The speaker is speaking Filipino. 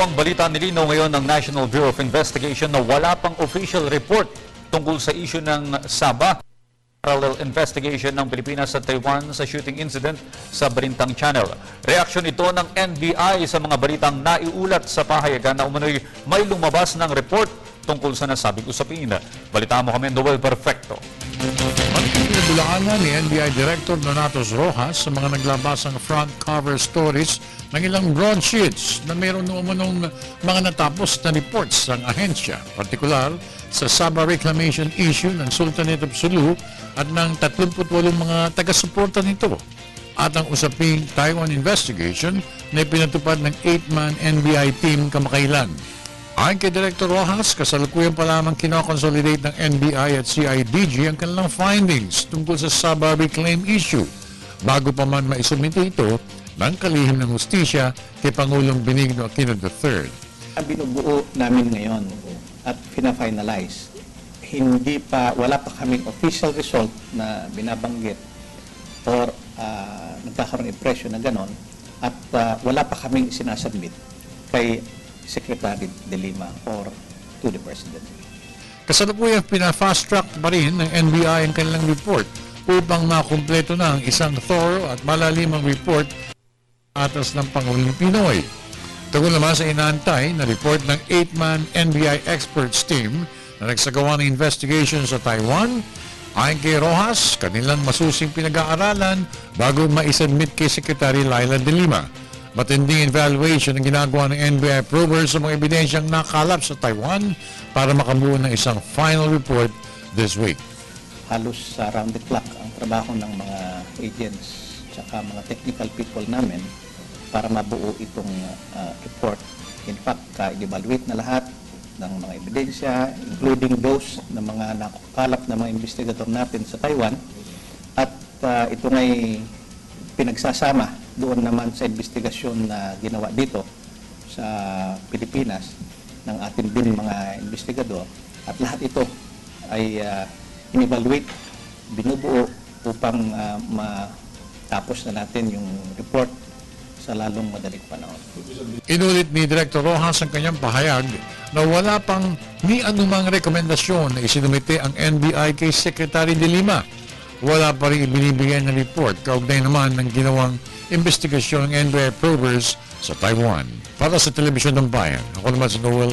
pang balita, nilinaw ngayon ng National Bureau of Investigation na wala pang official report tungkol sa issue ng Sabah. Parallel investigation ng Pilipinas sa Taiwan sa shooting incident sa Balintang Channel. Reaksyon ito ng NBI sa mga balitang naiulat sa pahayagan na umano'y may lumabas ng report tungkol sa nasabing usapin. Balita mo kami, Noel Perfecto. Pinabulaanan ni NBI Director Donatos Rojas sa mga naglabas ng front cover stories ng ilang broadsheets na mayroon umunong mga natapos na reports ng ahensya, partikular sa Sabah reclamation issue ng Sultanate of Sulu at ng 38 mga taga-suporta nito at ang usaping Taiwan investigation na pinatupad ng 8-man NBI team kamakailan. Ayon kay Director Rojas, kasalukuyan pa lamang kinoconsolidate ng NBI at CIDG ang kanilang findings tungkol sa Sabah reclaim issue bago pa man maisumite ito ng kalihim ng hustisya kay Pangulong Benigno Aquino III. Ang binubuo namin ngayon at fina-finalize, wala pa kaming official result na binabanggit or nagkakaroon impression na ganon at wala pa kaming sinasubmit kay Secretary De Lima or to the President. Kasalukuyan pina-fast track pa rin ng NBI ang kanilang report upang makumpleto na ang isang thorough at malalimang report atas ng Pangulong Pinoy. Tungkol naman sa inaantay na report ng 8-man NBI experts team na nagsagawa ng investigation sa Taiwan, ayon kay Rojas, kanilang masusing pinag-aaralan bago maisubmit kay Secretary Laila De Lima. Matinding evaluation ang ginagawa ng NBI probers sa mga ebidensyang nakalap sa Taiwan para makabuo ng isang final report this week. Halos around the clock ang trabaho ng mga agents at mga technical people namin para mabuo itong report. In fact, i-evaluate na lahat ng mga ebidensya, including those ng mga nakalap na mga investigador natin sa Taiwan. At ito ngay pinagsasama doon naman sa investigasyon na ginawa dito sa Pilipinas ng ating din mga investigador. At lahat ito ay in-evaluate, binubuo upang matapos na natin yung report sa lalong madaling panahon. Inulit ni Director Rojas ang kanyang pahayag na wala pang ni anumang rekomendasyon na isinumite ang NBI kay Secretary De Lima. Wala pa rin ibinibigay ng report kaugnay naman ng ginawang investigasyon ng NBI probers sa Taiwan. Para sa Telebisyon ng Bayan, ako naman si Noel